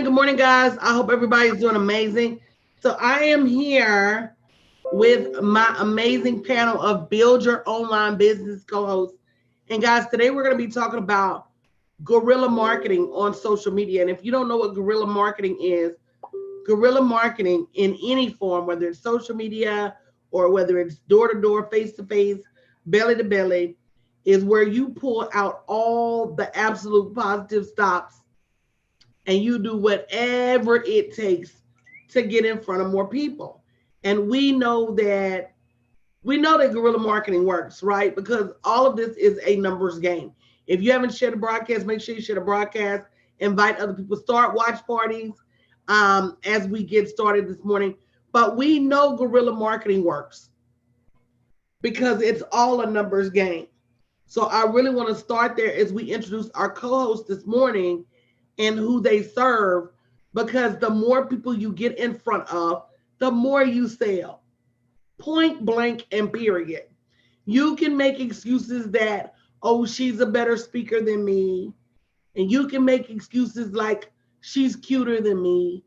Good morning, guys. I hope everybody's doing amazing. So I am here with my amazing panel of Build Your Online Business co-hosts. And guys, today we're going to be talking about guerrilla marketing on social media. And if you don't know what guerrilla marketing is, guerrilla marketing in any form, whether it's social media or whether it's door to door, face to face, belly to belly, is where you pull out all the absolute positive stops and you do whatever it takes to get in front of more people. And we know that guerrilla marketing works, right? Because all of this is a numbers game. If you haven't shared a broadcast, make sure you share the broadcast, invite other people, start watch parties as we get started this morning. But we know guerrilla marketing works because it's all a numbers game. So I really want to start there as we introduce our co-host this morning and who they serve, because the more people you get in front of, the more you sell. Point blank and period. You can make excuses that, oh, she's a better speaker than me. And you can make excuses like she's cuter than me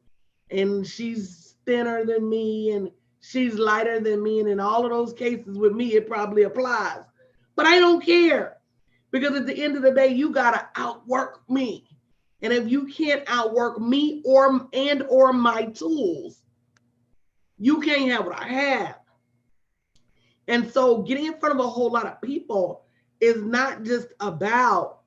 and she's thinner than me and she's lighter than me. And in all of those cases with me, it probably applies. But I don't care, because at the end of the day, you got to outwork me. And if you can't outwork me or my tools, you can't have what I have. And so getting in front of a whole lot of people is not just about,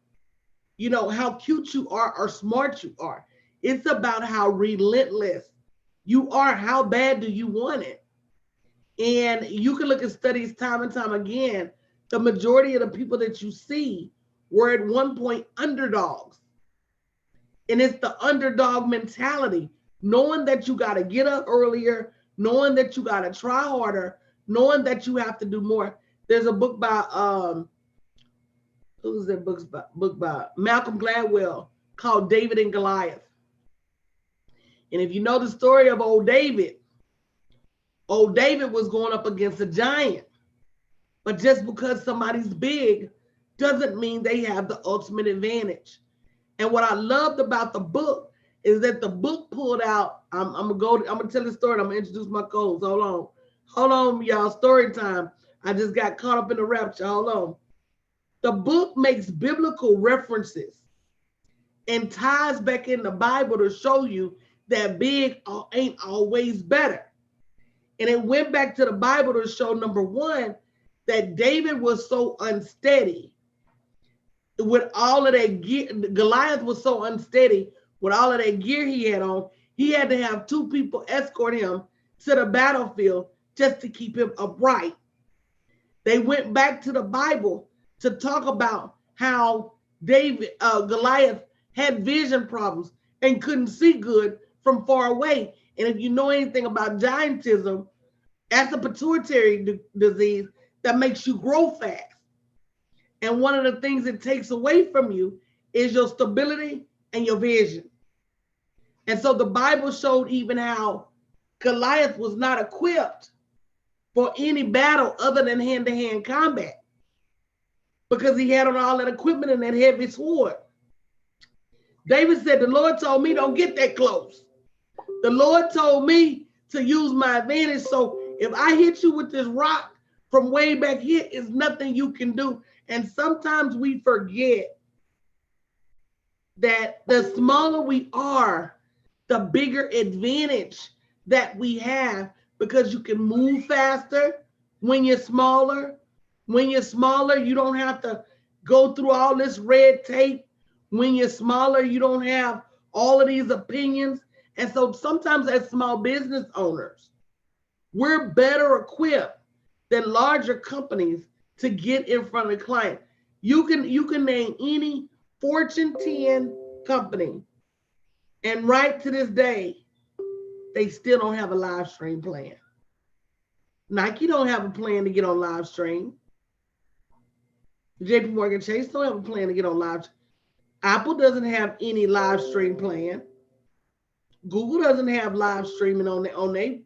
how cute you are or smart you are. It's about how relentless you are. How bad do you want it? And you can look at studies time and time again. The majority of the people that you see were at one point underdogs. And it's the underdog mentality, knowing that you got to get up earlier, knowing that you got to try harder, knowing that you have to do more. There's a book by who's that book by Malcolm Gladwell called David and Goliath. And if you know the story of old David was going up against a giant. But just because somebody's big doesn't mean they have the ultimate advantage. And what I loved about the book is that the book pulled out. I'm gonna tell the story. I'm gonna introduce my co-host. Hold on, y'all. Story time. I just got caught up in the rapture. Hold on. The book makes biblical references and ties back in the Bible to show you that big ain't always better. And it went back to the Bible to show, number one, that David was so unsteady with all of that gear. Goliath was so unsteady with all of that gear he had on. He had to have two people escort him to the battlefield just to keep him upright. They went back to the Bible to talk about how Goliath had vision problems and couldn't see good from far away. And if you know anything about giantism, that's a pituitary disease that makes you grow fast. And one of the things it takes away from you is your stability and your vision. And so the Bible showed even how Goliath was not equipped for any battle other than hand-to-hand combat, because he had on all that equipment and that heavy sword. David said, the Lord told me don't get that close. The Lord told me to use my advantage. So if I hit you with this rock from way back here, it's nothing you can do. And sometimes we forget that the smaller we are, the bigger advantage that we have, because you can move faster when you're smaller. When you're smaller, you don't have to go through all this red tape. When you're smaller, you don't have all of these opinions. And so sometimes as small business owners, we're better equipped than larger companies to get in front of the client. You can name any Fortune 10 company, and right to this day, they still don't have a live stream plan. Nike don't have a plan to get on live stream. JP Morgan Chase don't have a plan to get on live. Apple doesn't have any live stream plan. Google doesn't have live streaming on they.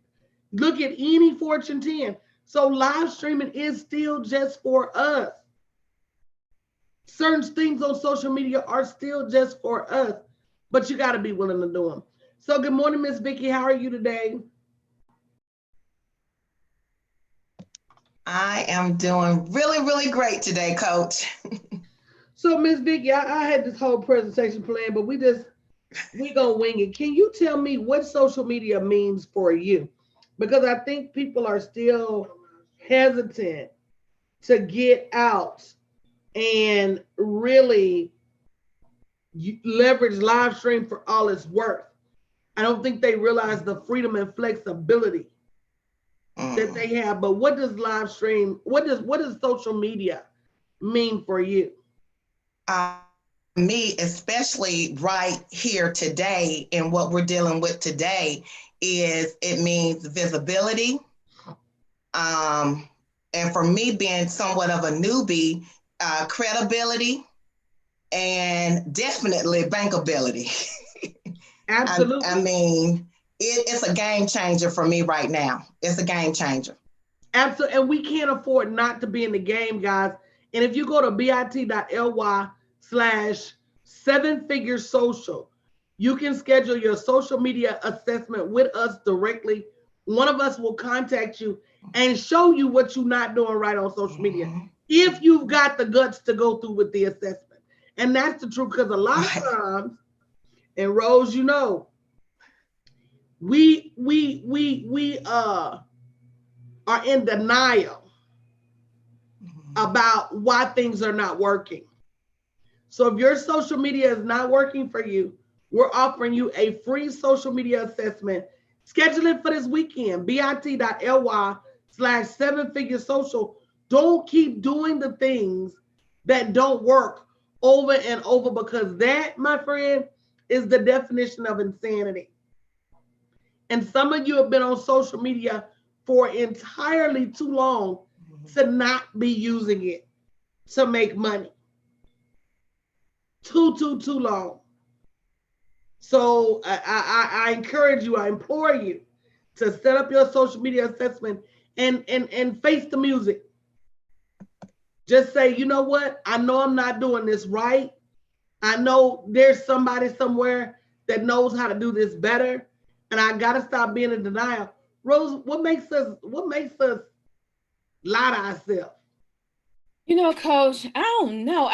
Look at any Fortune 10. So live streaming is still just for us. Certain things on social media are still just for us. but you got to be willing to do them. So good morning, Miss Vicky. How are you today? I am doing really, really great today, Coach. So Miss Vicky, I had this whole presentation planned, but we gonna wing it. Can you tell me what social media means for you? Because I think people are still hesitant to get out and really leverage live stream for all it's worth. I don't think they realize the freedom and flexibility that they have. But what does live stream, what does social media mean for you? Me, especially right here today, and what we're dealing with today, is it means visibility. Um, and for me, being somewhat of a newbie, credibility and definitely bankability. I Absolutely. mean, it's a game changer for me right now. It's a game changer. Absolutely. And we can't afford not to be in the game, guys. And if you go to bit.ly/7figure social, you can schedule your social media assessment with us directly. One of us will contact you and show you what you're not doing right on social media Mhm. if you've got the guts to go through with the assessment. And that's the truth because a lot of Right. times, and Rose, you know, we are in denial Mhm. about why things are not working. So if your social media is not working for you, we're offering you a free social media assessment. Schedule it for this weekend. bit.ly/7figure social. Don't keep doing the things that don't work over and over because that, my friend, is the definition of insanity. And some of you have been on social media for entirely too long to not be using it to make money. Too long. So I encourage you, I implore you to set up your social media assessment and face the music. Just say, you know what? I know I'm not doing this right. I know there's somebody somewhere that knows how to do this better, and I gotta stop being in denial. Rose, what makes us lie to ourselves? Coach, I don't know.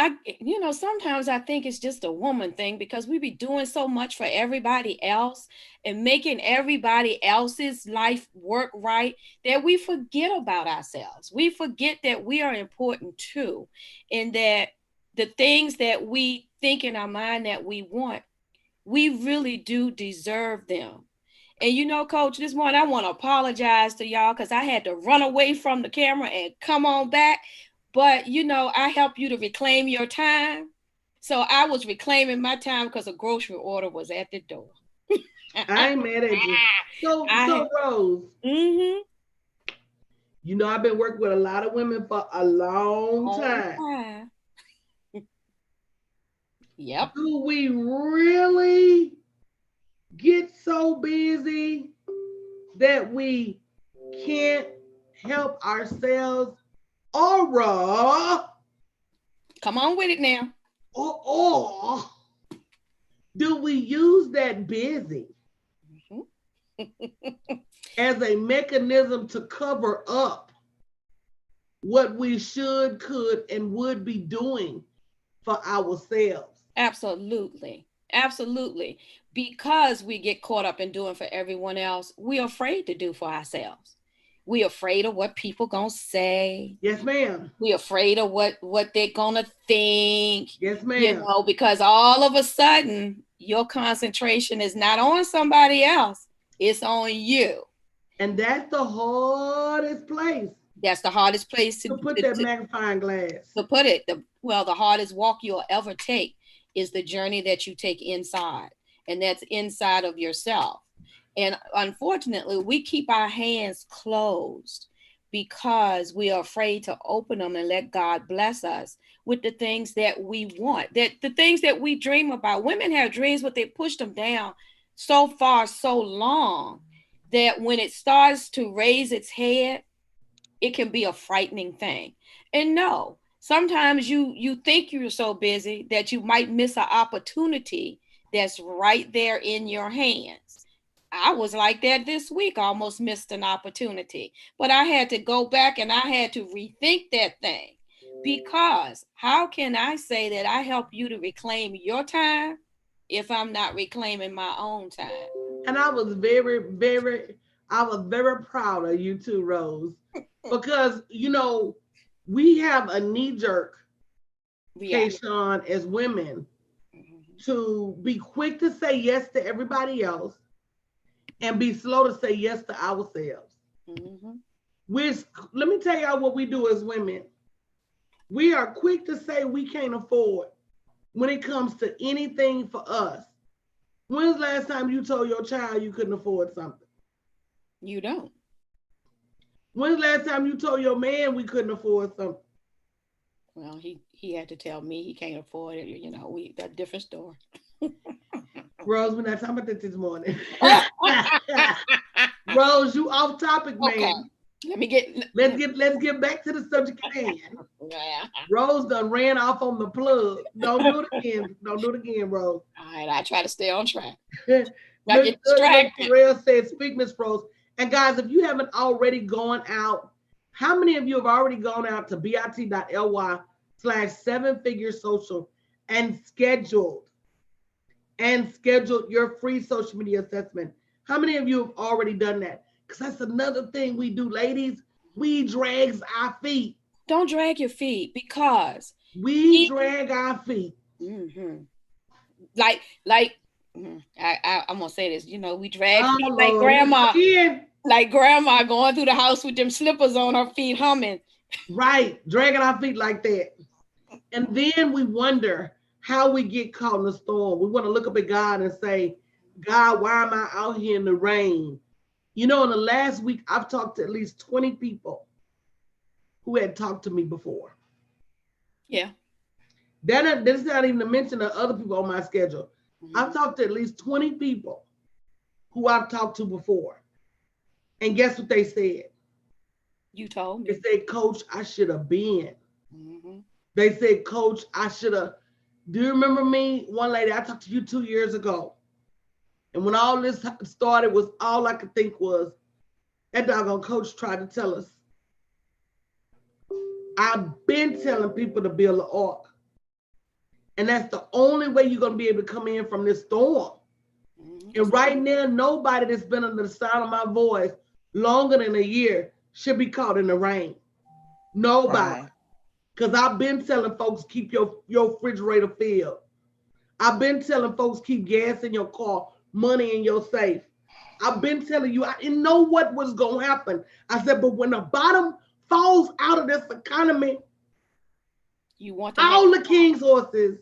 Sometimes I think it's just a woman thing because we be doing so much for everybody else and making everybody else's life work right that we forget about ourselves. We forget that we are important too, and that the things that we think in our mind that we want, we really do deserve them. And Coach, this morning I want to apologize to y'all because I had to run away from the camera and come on back. But I help you to reclaim your time. So I was reclaiming my time because a grocery order was at the door. I ain't mad at you. So Rose, Mm-hmm. I've been working with a lot of women for a long All time. time. Yep. Do we really get so busy that we can't help ourselves? Or, Come on with it now. or do we use that busy as a mechanism to cover up what we should, could, and would be doing for ourselves? Absolutely. Absolutely. Because we get caught up in doing for everyone else, we're afraid to do for ourselves. We're afraid of what people gonna say. Yes, ma'am. We're afraid of what they're gonna think, Yes, ma'am. because all of a sudden your concentration is not on somebody else, it's on you. And that's the hardest place That's the hardest place to put that magnifying glass. to put it. The hardest walk you'll ever take is the journey that you take inside, and that's inside of yourself. And unfortunately, we keep our hands closed because we are afraid to open them and let God bless us with the things that we want, that the things that we dream about. Women have dreams, but they push them down so far, so long that when it starts to raise its head, it can be a frightening thing. And no, sometimes you think you're so busy that you might miss an opportunity that's right there in your hands. I was like that this week, almost missed an opportunity. But I had to go back and I had to rethink that thing. Because how can I say that I help you to reclaim your time if I'm not reclaiming my own time? And I was I was very proud of you too, Rose. Because, we have a knee jerk, Kayshawn, as women, to be quick to say yes to everybody else and be slow to say yes to ourselves. Mm-hmm. Let me tell y'all what we do as women. We are quick to say we can't afford when it comes to anything for us. When's the last time you told your child you couldn't afford something? You don't. When's the last time you told your man we couldn't afford something? Well, he had to tell me he can't afford it. That's a different story. Rose, we're not talking about that this morning. Rose, you off topic, man. Okay. Let's get back to the subject at hand. Yeah. Rose done ran off on the plug. Don't do it again. Don't do it again, Rose. All right, I try to stay on track. Look, Terrell said, speak, Miss Rose. And guys, if you haven't already gone out, how many of you have already gone out to bit.ly/7figuresocial and scheduled your free social media assessment? How many of you have already done that? Because that's another thing we do, ladies. We drags our feet. Don't drag your feet, because we drag our feet. Mm-hmm. I'm gonna say this. We drag feet like Lord, grandma. Like grandma going through the house with them slippers on her feet, humming. Right, dragging our feet like that. And then we wonder how we get caught in the storm. We want to look up at God and say, God, why am I out here in the rain? In the last week, I've talked to at least 20 people who had talked to me before. Yeah. That's not even to mention the other people on my schedule. Mm-hmm. I've talked to at least 20 people who I've talked to before. And guess what they said? You told me. They said, Coach, I should have been. Mm-hmm. They said, Coach, I should have. Do you remember me? One lady, I talked to you 2 years ago. And when all this started, all I could think was, that doggone coach tried to tell us. I've been telling people to build an ark. And that's the only way you're going to be able to come in from this storm. Mm-hmm. And right now, nobody that's been under the sound of my voice longer than a year should be caught in the rain. Nobody. Because I've been telling folks, keep your refrigerator filled. I've been telling folks, keep gas in your car, money in your safe. I've been telling you, I didn't know what was going to happen. I said, but when the bottom falls out of this economy, you want all the king's horses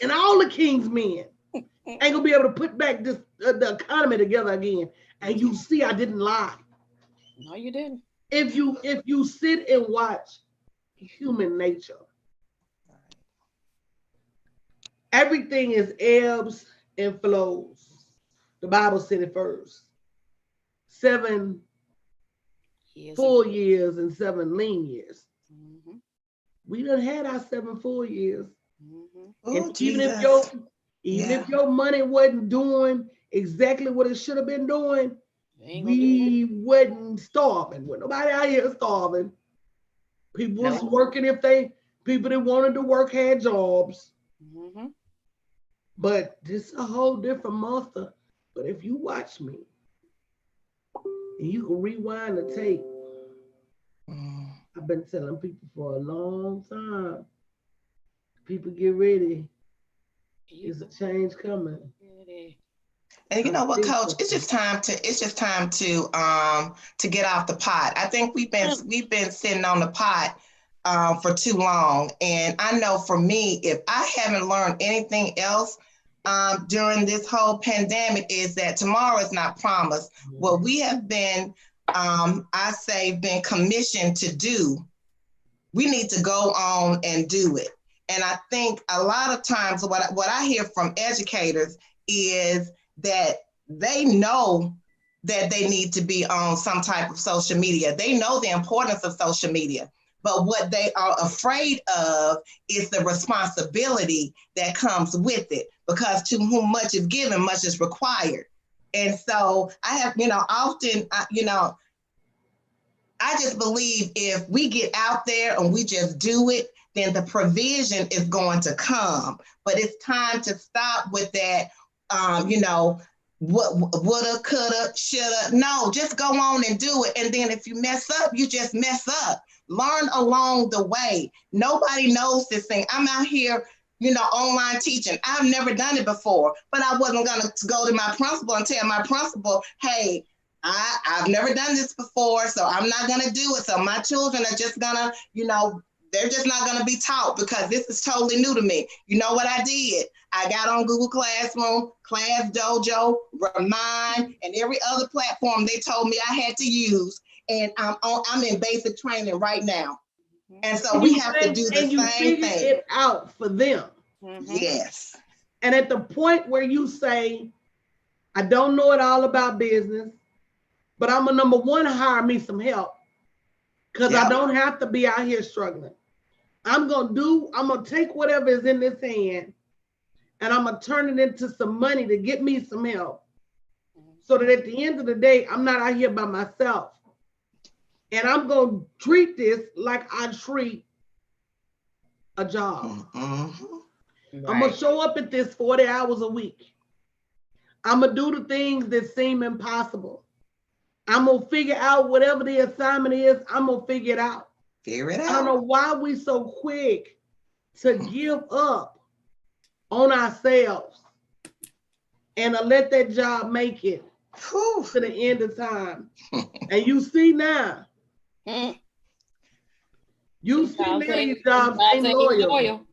and all the king's men ain't going to be able to put back the economy together again. And you see, I didn't lie. No, you didn't. If you sit and watch human nature, everything is ebbs and flows. The Bible said it first. 7 full years and 7 lean years. Mm-hmm. We done had our 7 full years. Mm-hmm. And even if your money wasn't doing exactly what it should have been doing, we wasn't starving. When nobody out here starving. People was working people that wanted to work had jobs. Mm-hmm. But this is a whole different monster. But if you watch me, and you can rewind the tape, I've been telling people for a long time, people get ready. There's a change coming. And you know what, Coach? It's just time to get off the pot. I think we've been sitting on the pot for too long. And I know for me, if I haven't learned anything else during this whole pandemic, is that tomorrow is not promised. What we have been, been commissioned to do, we need to go on and do it. And I think a lot of times what I hear from educators is that they know that they need to be on some type of social media. They know the importance of social media, but what they are afraid of is the responsibility that comes with it. because to whom much is given, much is required. And so I have, often, I just believe if we get out there and we just do it, then the provision is going to come. But it's time to stop with that, what woulda, coulda, shoulda. No, just go on and do it. And then if you mess up, you just mess up. Learn along the way. Nobody knows this thing. I'm out here, online teaching. I've never done it before, but I wasn't going to go to my principal and tell my principal, hey, I've never done this before, so I'm not going to do it. So my children are just going to, they're just not going to be taught because this is totally new to me. You know what I did? I got on Google Classroom, Class Dojo, Remind, and every other platform they told me I had to use. And I'm in basic training right now. And so we have to do the same thing. And you figure it out for them. Yes. And at the point where you say, I don't know it all about business, but I'm a number one, hire me some help because I don't have to be out here struggling. I'm going to take whatever is in this hand and I'm going to turn it into some money to get me some help so that at the end of the day, I'm not out here by myself. And I'm going to treat this like I treat a job. Mm-hmm. Right. I'm going to show up at this 40 hours a week. I'm going to do the things that seem impossible. I'm going to figure out whatever the assignment is. I'm going to figure it out. Figure it out. I don't know why we so quick to give up on ourselves and to let that job make it to the end of time. And you see now, these jobs ain't loyal.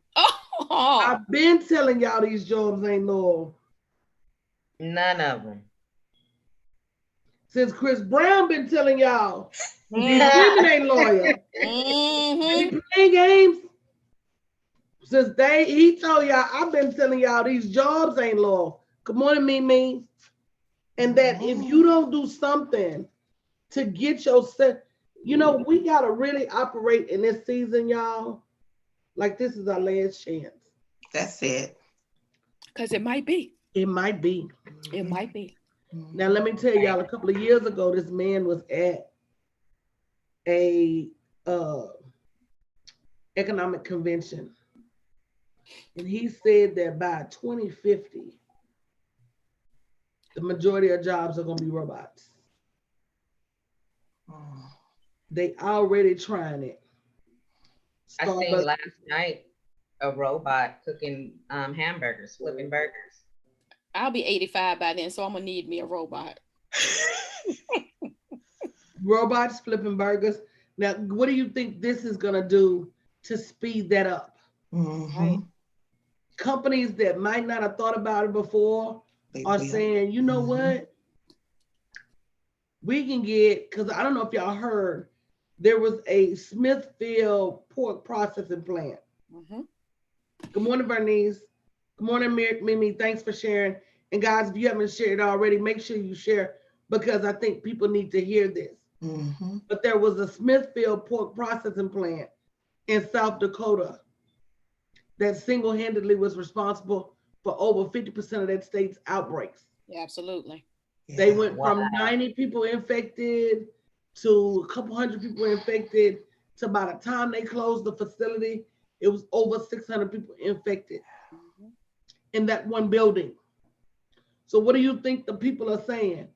I've been telling y'all these jobs ain't loyal. None of them. Since Chris Brown been telling y'all these women ain't loyal. They playing games. Since he told y'all, I've been telling y'all these jobs ain't loyal. Good morning, Mimi. And that if you don't do something to get yourself, we gotta really operate in this season, y'all. Like this is our last chance. That's it. Because it might be. It might be. It might be. Now, let me tell y'all, a couple of years ago, this man was at a economic convention. And he said that by 2050, the majority of jobs are going to be robots. They already trying it. I seen last night a robot cooking hamburgers, flipping burgers. I'll be 85 by then, so I'm gonna need me a robot. Robots flipping burgers. Now, what do you think this is gonna do to speed that up? Right? Companies that might not have thought about it before are saying, you know what? We can get, because I don't know if y'all heard, there was a Smithfield pork processing plant. Good morning, Bernice. Good morning, Mimi. Thanks for sharing. And guys, if you haven't shared already, make sure you share because I think people need to hear this. But there was a Smithfield pork processing plant in South Dakota that single-handedly was responsible for over 50% of that state's outbreaks. Yeah, absolutely. They went from 90 people infected to a couple hundred people infected to by the time they closed the facility, it was over 600 people infected in that one building. So what do you think the people are saying?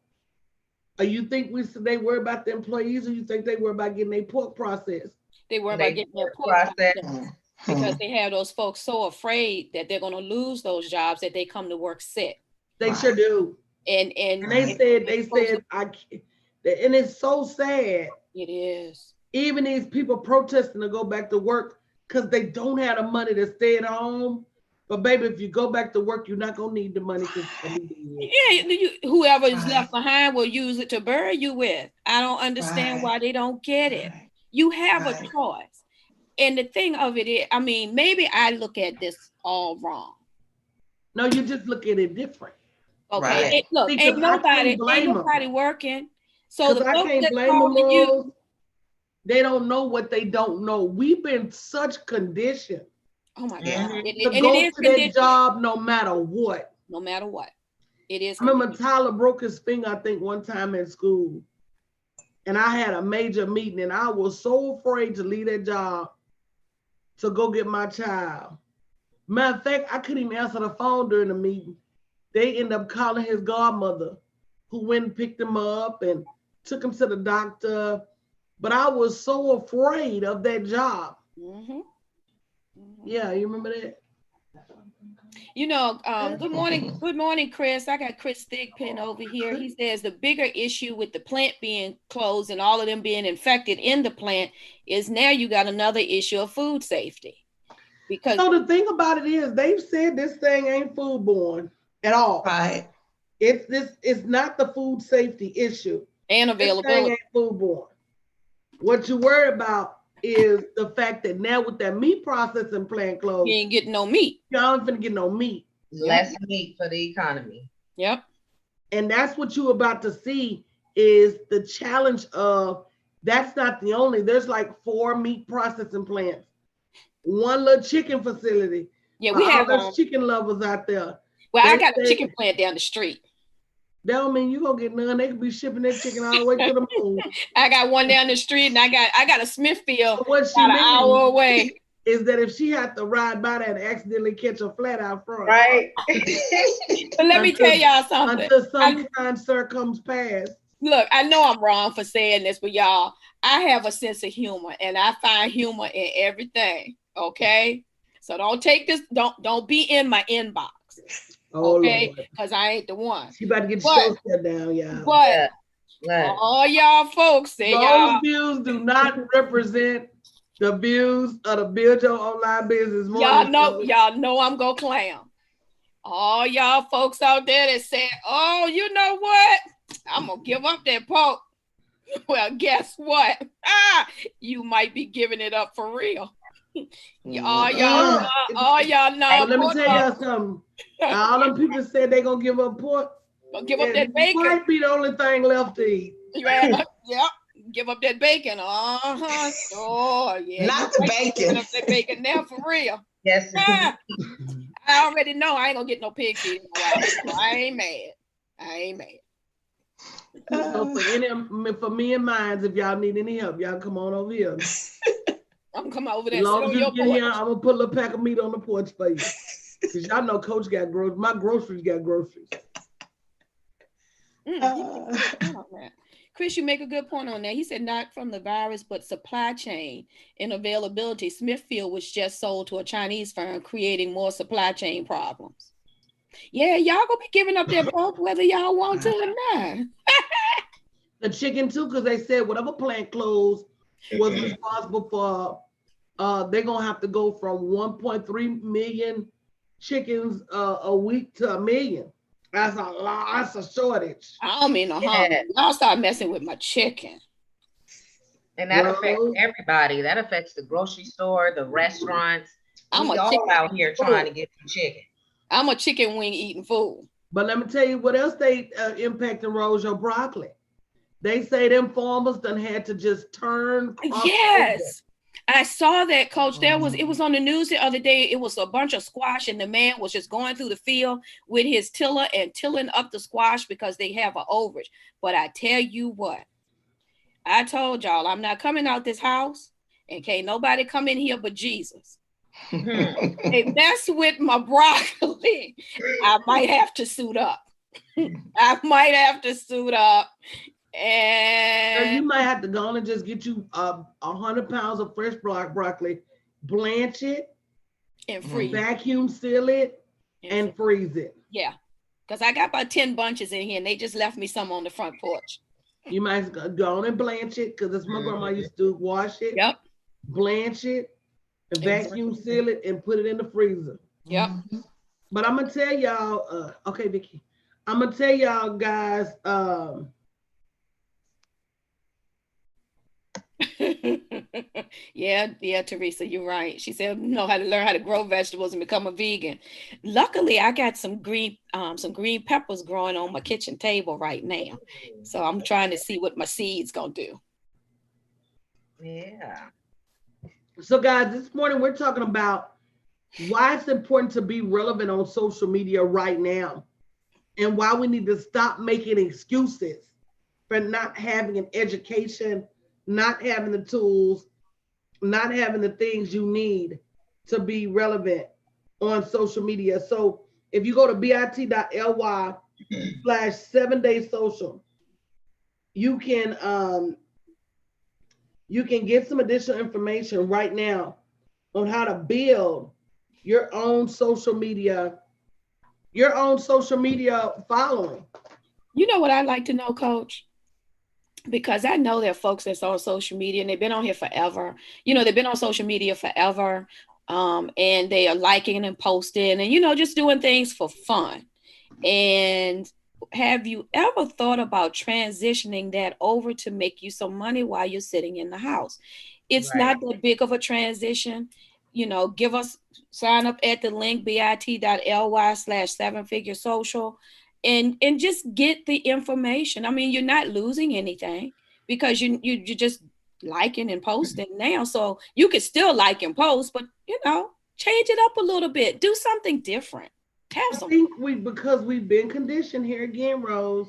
Or you think they worry about the employees or you think they worry about getting their pork processed? They worry about getting their pork processed because they have those folks so afraid that they're going to lose those jobs that they come to work sick. They sure do. And they said, and it's so sad. It is. Even these people protesting to go back to work because they don't have the money to stay at home. But baby, if you go back to work, you're not gonna need the money. Whoever is left behind will use it to bury you with. I don't understand why they don't get it. You have a choice. And the thing of it is, I mean, maybe I look at this all wrong. No, you just look at it different. Okay. Look, ain't nobody working. So the I can't blame them. They don't know what they don't know. We've been such condition Oh my God. Mhm. To go to that job no matter what. No matter what. It is. I remember Tyler broke his finger, I think, one time in school. And I had a major meeting, and I was so afraid to leave that job to go get my child. Matter of fact, I couldn't even answer the phone during the meeting. They ended up calling his godmother, who went and picked him up and took him to the doctor. But I was so afraid of that job. Mm-hmm. Yeah, you remember that? You know, good morning, Chris. I got Chris Thigpen over here. He says the bigger issue with the plant being closed and all of them being infected in the plant is now you got another issue of food safety. Because so the thing about it is they've said this thing ain't foodborne at all. Right. It's not the food safety issue. And availability. This thing ain't foodborne. What you worry about is the fact that now with that meat processing plant closed, you ain't getting no meat. Y'all ain't finna get no meat. Less meat for the economy. Yep. And that's what you're about to see is the challenge of that's not the only. There's like 4 meat processing plants, 1 little chicken facility. Yeah, we have those chicken lovers out there. Well, I got a chicken plant down the street. That don't mean you gonna get none. They could be shipping that chicken all the way to the moon. I got one down the street, and I got a Smithfield what she about an hour away. Is that if she had to ride by that and accidentally catch a flat out front? Right. But let me tell y'all something. Until some kind sir comes past. Look, I know I'm wrong for saying this, but y'all, I have a sense of humor, and I find humor in everything. Okay, so don't take this. Don't be in my inbox. Okay, because I ain't the one. She about to get show shut down, y'all. But all y'all folks say those views do not represent the views of the Build Your Online Business. Y'all know I'm gonna clown. All y'all folks out there that say, "Oh, you know what? I'm gonna give up that pork." Well, guess what? You might be giving it up for real. All y'all know. Let me tell y'all something. All them people said they gonna give up pork. Gonna give up that bacon. Might be the only thing left to eat. Yeah, give up that bacon. Oh yeah. Not the bacon. Give up that bacon now for real. Yes. I already know I ain't gonna get no pig feet in a while. So I ain't mad. So for me and mine, if y'all need any help, y'all come on over here. I'm gonna come over there. As long as you get here, I'm gonna put a little pack of meat on the porch for you. Because y'all know Coach got groceries. My groceries got groceries. Chris, you make a good point on that. He said not from the virus, but supply chain and availability. Smithfield was just sold to a Chinese firm, creating more supply chain problems. Yeah, y'all gonna be giving up their pork whether y'all want to or not. The chicken too, because they said whatever plant closed was responsible for. They're gonna have to go from 1.3 million chickens a week to 1 million. That's a lot. That's a shortage. I don't mean no harm. Y'all start messing with my chicken. And that affects everybody. That affects the grocery store, the restaurants. We all out here trying to get some chicken. I'm a chicken wing eating fool. But let me tell you what else they impacting your broccoli. They say them farmers done had to just turn. Yes. I saw that, Coach. It was on the news the other day. It was a bunch of squash, and the man was just going through the field with his tiller and tilling up the squash because they have an overage. But I tell you what, I told y'all I'm not coming out this house, and can't nobody come in here but Jesus. They mess with my broccoli, I might have to suit up. And you might have to go on and just get you 100 pounds of fresh broccoli, blanch it, and freeze, vacuum seal it, and freeze it. Yeah, because I got about 10 bunches in here, and they just left me some on the front porch. You might go on and blanch it, because that's my grandma used to do. Wash it, blanch it, and vacuum seal it, and put it in the freezer. Yep. But I'm gonna tell y'all. Okay, Vicky, I'm gonna tell y'all guys. Yeah, Teresa, you're right. She said know how to learn how to grow vegetables and become a vegan. Luckily, I got some green peppers growing on my kitchen table right now. So I'm trying to see what my seeds gonna do. Yeah. So guys, this morning we're talking about why it's important to be relevant on social media right now, and why we need to stop making excuses for not having an education, not having the tools, not having the things you need to be relevant on social media. So if you go to bit.ly/7daysocial, you can get some additional information right now on how to build your own social media, following. You know what I'd like to know, Coach? Because I know there are folks that's on social media and they've been on here forever. You know, they've been on social media forever, and they are liking and posting and, you know, just doing things for fun. And have you ever thought about transitioning that over to make you some money while you're sitting in the house? It's not that big of a transition. You know, sign up at the link bit.ly/7figure social and just get the information. I mean, you're not losing anything because you're just liking and posting now. So you could still like and post, but you know, change it up a little bit. Do something different. I think because we've been conditioned here again, Rose,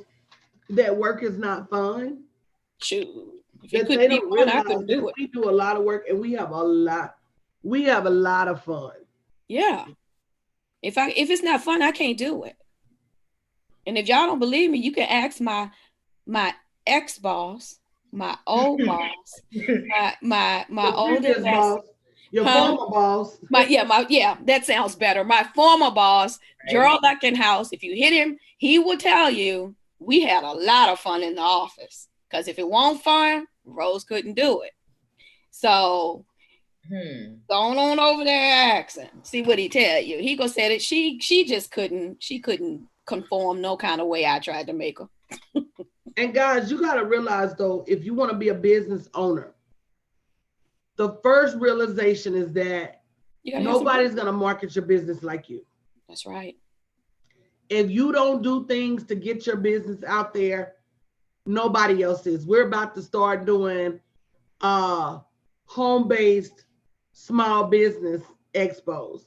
that work is not fun. Shoot. That they don't realize that we do a lot of work and we have a lot of fun. Yeah. If it's not fun, I can't do it. And if y'all don't believe me, you can ask my ex-boss, my old boss, my oldest boss, your former boss. That sounds better. My former boss, Gerald Luckenhouse, if you hit him, he will tell you we had a lot of fun in the office. Because if it wasn't fun, Rose couldn't do it. So going on over there, accent. See what he tell you. He gonna say that she just couldn't conform no kind of way I tried to make her. And guys, you gotta realize though, if you want to be a business owner, the first realization is that nobody's gonna market your business like you. That's right. If you don't do things to get your business out there, nobody else is. We're about to start doing home-based small business expos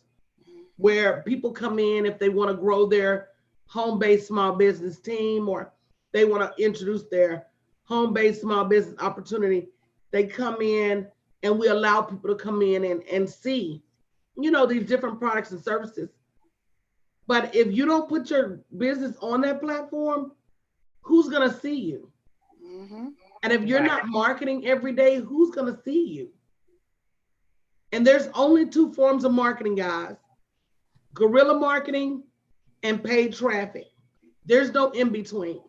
where people come in if they want to grow their home-based small business team or they want to introduce their home-based small business opportunity. They come in and we allow people to come in and see, you know, these different products and services. But if you don't put your business on that platform, who's going to see you? And if you're not marketing every day, who's going to see you? And there's only two forms of marketing, guys: guerrilla marketing and paid traffic. There's no in between.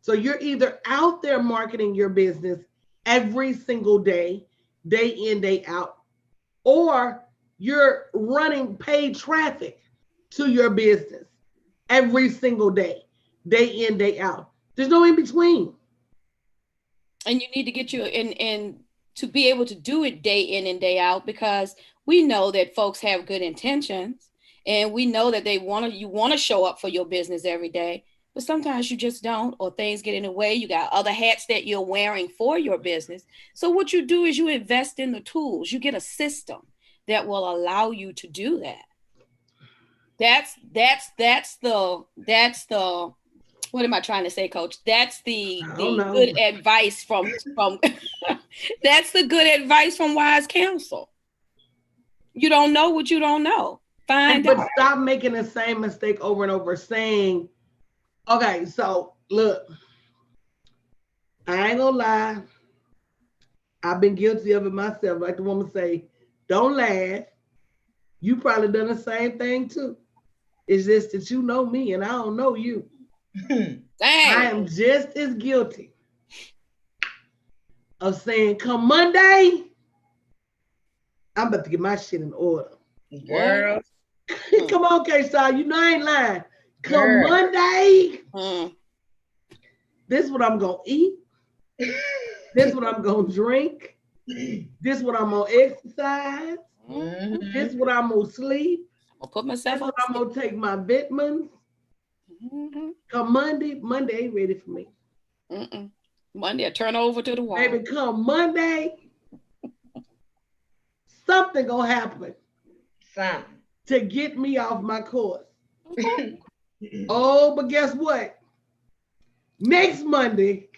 So you're either out there marketing your business every single day, day in, day out, or you're running paid traffic to your business every single day, day in, day out. There's no in between. And you need to get you in to be able to do it day in and day out, because we know that folks have good intentions and we know that you want to show up for your business every day, but sometimes you just don't, or things get in the way. You got other hats that you're wearing for your business. So what you do is you invest in the tools. You get a system that will allow you to do that. That's the what am I trying to say, Coach? That's the good advice from that's the good advice from wise counsel. You don't know what you don't know. But stop making the same mistake over and over, saying, okay, so look, I ain't gonna lie, I've been guilty of it myself. Like the woman say, don't laugh. You probably done the same thing too. It's just that you know me and I don't know you. I am just as guilty of saying, come Monday, I'm about to get my shit in order. Girl. Come on, K-Star, you know I ain't lying. Come Monday, this is what I'm going to eat. This is what I'm going to drink. This is what I'm going to exercise. This is what I'm going to sleep. I'll put myself on. I'm going to take my vitamins. Come Monday ain't ready for me. Monday, I turn over to the wall. Baby, come Monday, something gonna happen. Something. To get me off my course. Oh, but guess what? Next Monday.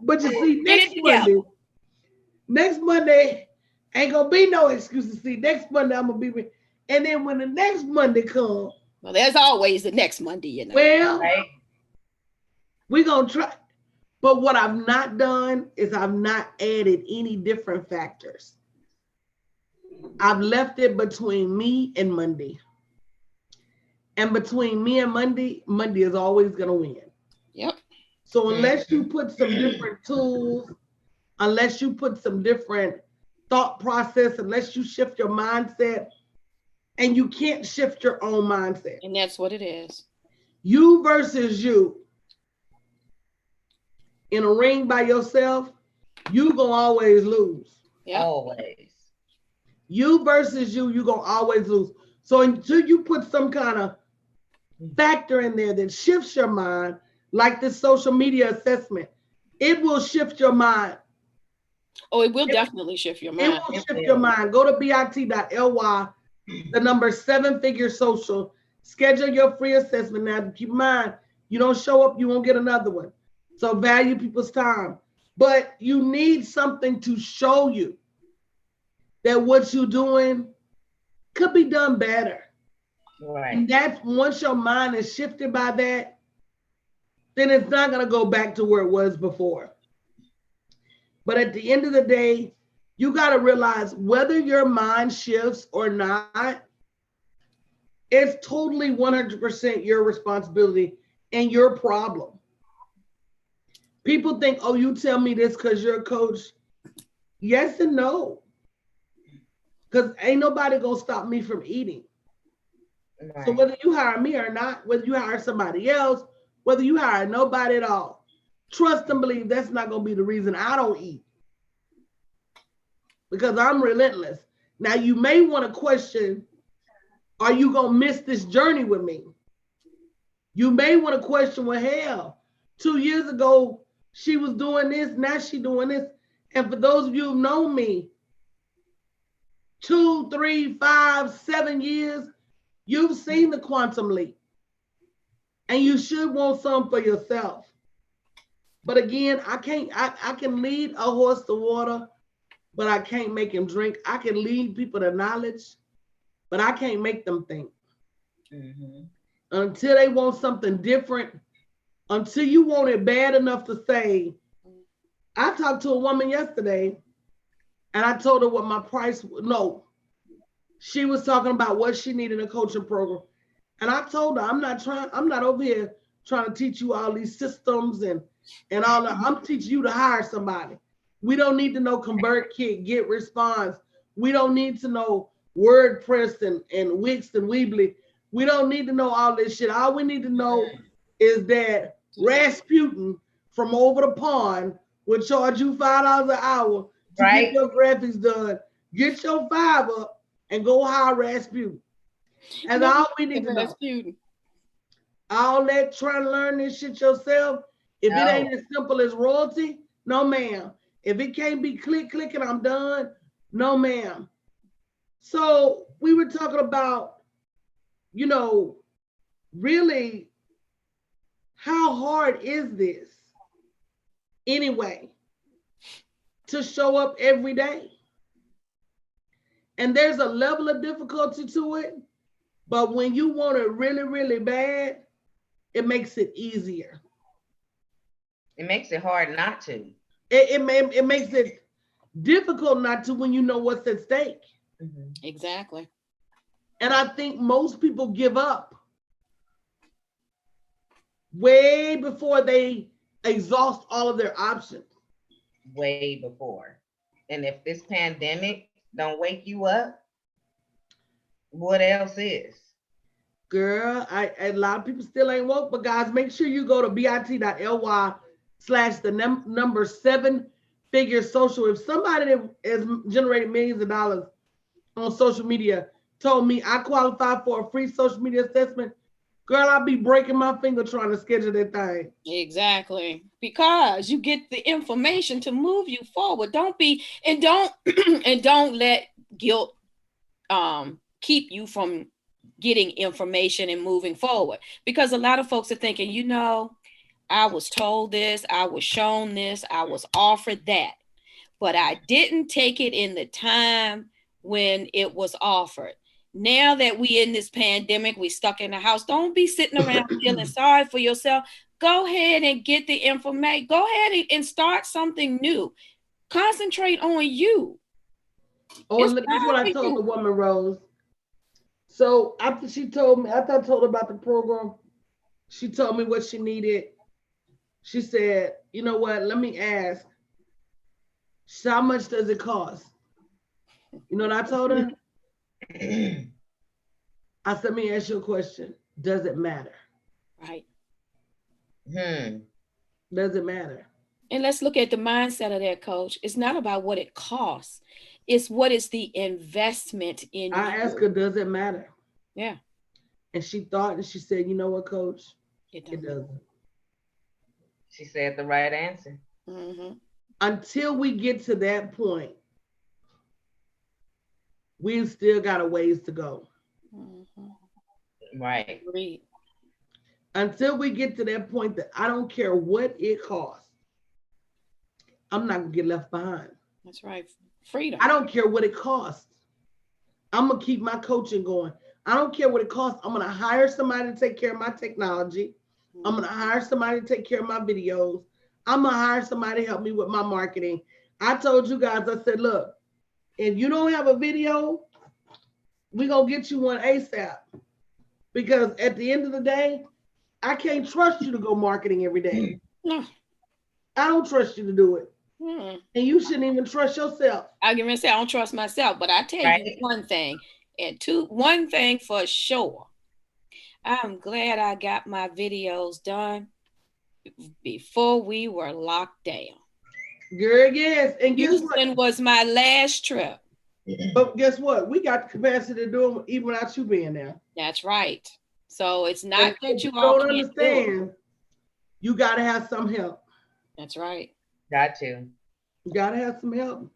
But you see, next Monday ain't gonna be no excuses. See, next Monday I'm gonna be, and then when the next Monday comes, well, there's always the next Monday, you know. Well, right? We're gonna try. But what I've not done is I've not added any different factors. I've left it between me and Monday. And between me and Monday, Monday is always gonna win. Yep. So unless you put some different tools, unless you put some different thought process, unless you shift your mindset, and you can't shift your own mindset. And that's what it is. You versus you. In a ring by yourself, you gonna always lose. Yep. Always. You versus you gonna always lose. So until you put some kind of factor in there that shifts your mind, like this social media assessment, it will shift your mind. Oh, it will definitely shift your mind. It will shift your mind. Go to bit.ly, the number 7-figure social. Schedule your free assessment. Now, keep in mind, you don't show up, you won't get another one. So value people's time. But you need something to show you that what you're doing could be done better. Right. And that's once your mind is shifted by that, then it's not going to go back to where it was before. But at the end of the day, you got to realize whether your mind shifts or not, it's totally 100% your responsibility and your problem. People think, oh, you tell me this because you're a coach. Yes and no. Because ain't nobody going to stop me from eating. Right. So whether you hire me or not, whether you hire somebody else, whether you hire nobody at all, trust and believe that's not going to be the reason I don't eat. Because I'm relentless. Now, you may want to question, are you going to miss this journey with me? You may want to question, well, hell, 2 years ago, she was doing this, now she doing this. And for those of you who know me, 2, 3, 5, 7 years, you've seen the quantum leap. And you should want some for yourself. But again, I can lead a horse to water, but I can't make him drink. I can lead people to knowledge, but I can't make them think. Mm-hmm. Until they want something different, until you want it bad enough to say, I talked to a woman yesterday and I told her what my price, no, she was talking about what she needed in a coaching program. And I told her, I'm not over here trying to teach you all these systems and all that. I'm teaching you to hire somebody. We don't need to know ConvertKit, Get Response. We don't need to know WordPress and Wix and Weebly. We don't need to know all this shit. All we need to know is that Rasputin from over the pond will charge you $5 an hour to get your graphics done. Get your $5 up and go hire Rasputin. And all we need to know. All that trying to learn this shit yourself, if it ain't as simple as royalty, no ma'am. If it can't be click and I'm done, no ma'am. So we were talking about, you know, really, how hard is this anyway to show up every day? And there's a level of difficulty to it, but when you want it really, really bad, it makes it easier. It makes it hard not to. It makes it difficult not to when you know what's at stake. Mm-hmm. Exactly. And I think most people give up way before they exhaust all of their options. Way before. And if this pandemic don't wake you up, what else is? Girl, a lot of people still ain't woke, but guys, make sure you go to bit.ly/the number 7-figure social. If somebody that has generated millions of dollars on social media told me I qualify for a free social media assessment, Girl, I'll be breaking my finger trying to schedule that thing. Exactly. Because you get the information to move you forward. Don't and don't let guilt keep you from getting information and moving forward. Because a lot of folks are thinking, I was told this, I was shown this, I was offered that, but I didn't take it in the time when it was offered. Now that we in this pandemic, we stuck in the house, don't be sitting around feeling sorry for yourself. Go ahead and get the information. Go ahead and start something new. Concentrate on you. Oh, this is what I told the woman, Rose. So after she told me, after I told her about the program, she told me what she needed. She said, you know what, let me ask. So how much does it cost? You know what I told her? I said, let me ask you a question. Does it matter? Right. Does it matter? And let's look at the mindset of that, Coach. It's not about what it costs. It's what is the investment in you. I asked her, does it matter? Yeah. And she thought, and she said, you know what, Coach? It doesn't. She said the right answer. Until we get to that point, we still got a ways to go. Right. Until we get to that point that I don't care what it costs, I'm not gonna get left behind. That's right. Freedom. I don't care what it costs. I'm gonna keep my coaching going. I don't care what it costs. I'm gonna hire somebody to take care of my technology. I'm gonna hire somebody to take care of my videos. I'm gonna hire somebody to help me with my marketing. I told you guys, I said, look, if you don't have a video, we're gonna get you one ASAP. Because at the end of the day, I can't trust you to go marketing every day. No. I don't trust you to do it. And you shouldn't even trust yourself. I can say I don't trust myself, but I tell you one thing, and one thing for sure. I'm glad I got my videos done before we were locked down. Girl, yes. And Houston was my last trip. But guess what? We got the capacity to do them even without you being there. That's right. So it's not that you all don't understand. You got to have some help. That's right. Got to. You got to have some help.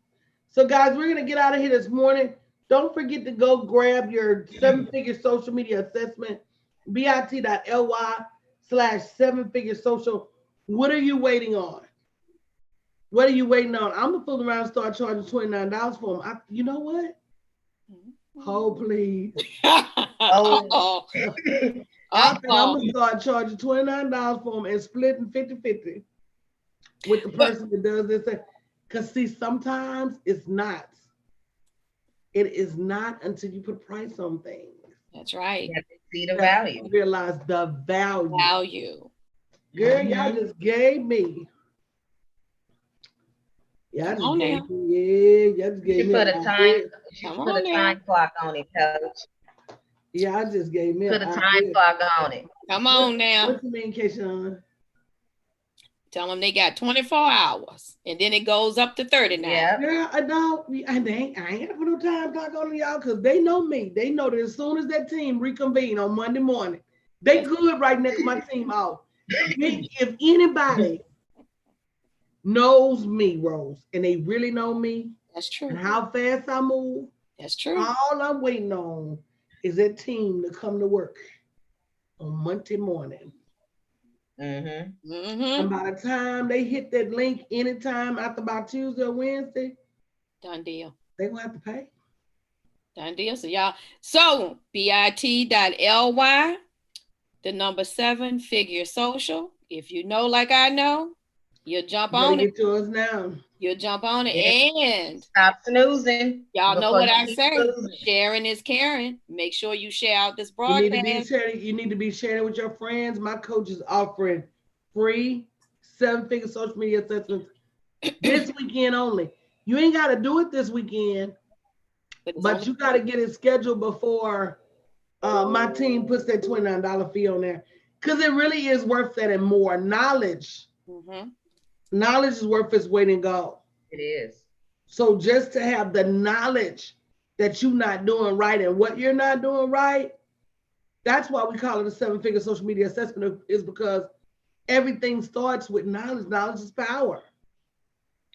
So guys, we're going to get out of here this morning. Don't forget to go grab your 7-figure social media assessment, bit.ly/7-figure social. What are you waiting on? What are you waiting on? I'm going to fool around and start charging $29 for them. You know what? Oh, please. I think I'm going to start charging $29 for them and splitting 50-50 with the person that does this. Because see, sometimes it's not. It is not until you put a price on things. That's right. You have to see the value. Realize the value. Girl, y'all just gave me. Yeah, y'all just gave me. Put a time clock on it, Coach. Yeah, I just gave me. Put a time clock on it. Come on now. What you mean, Keishawn? Tell them they got 24 hours, and then it goes up to 39. Yeah, I ain't gonna put no time clock on y'all because they know me. They know that as soon as that team reconvene on Monday morning, they good right next to my team out. If anybody knows me, Rose, and they really know me, that's true. And how fast I move, that's true. All I'm waiting on is that team to come to work on Monday morning. And by the time they hit that link anytime after about Tuesday or Wednesday, done deal. They gonna have to pay. Done deal. So y'all, bit.ly, the number 7-figure social. If you know, like I know, you'll jump on it. Get yours now. You'll jump on it and stop snoozing. Y'all know what I say. Sharing is caring. Make sure you share out this broadcast. You need to be sharing with your friends. My coach is offering free 7-figure social media assessments this weekend only. You ain't got to do it this weekend, but you got to get it scheduled before my team puts that $29 fee on there, because it really is worth that and more. Knowledge. Knowledge is worth its weight in gold. It is. So just to have the knowledge that you're not doing right and what you're not doing right, That's why we call it a 7-figure social media assessment, is because everything starts with knowledge. Knowledge is power.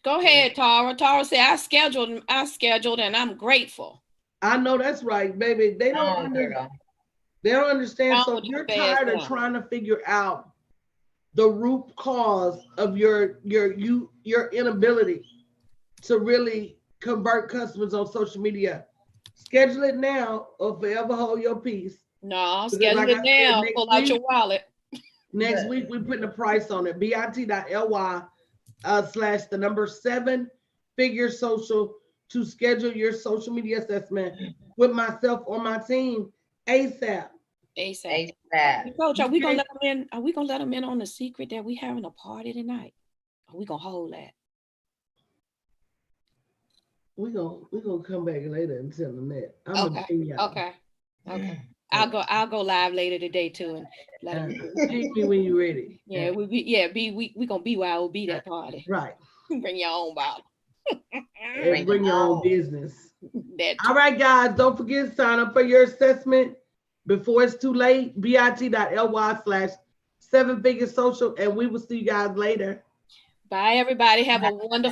Go ahead, Tara. Tara said, I scheduled, and I'm grateful. I know that's right, baby. They don't understand. So if you're tired of trying to figure out the root cause of your inability to really convert customers on social media, schedule it now or forever hold your peace. No, schedule it now. Pull out your wallet. Next week we're putting a price on it. bit.ly/7-figure social to schedule your social media assessment with myself or my team ASAP. Coach, are we gonna let them in? Are we gonna let them in on the secret that we having a party tonight? Are we gonna hold that? We're gonna come back later and tell them that. Okay. I'll go live later today too and let them pick me when you're ready. Yeah, we gonna BYOB that party. Right. Bring your own bottle. Bring your own business. All right, guys, don't forget to sign up for your assessment before it's too late. bit.ly/7-figure social, and we will see you guys later. Bye, everybody. Have a wonderful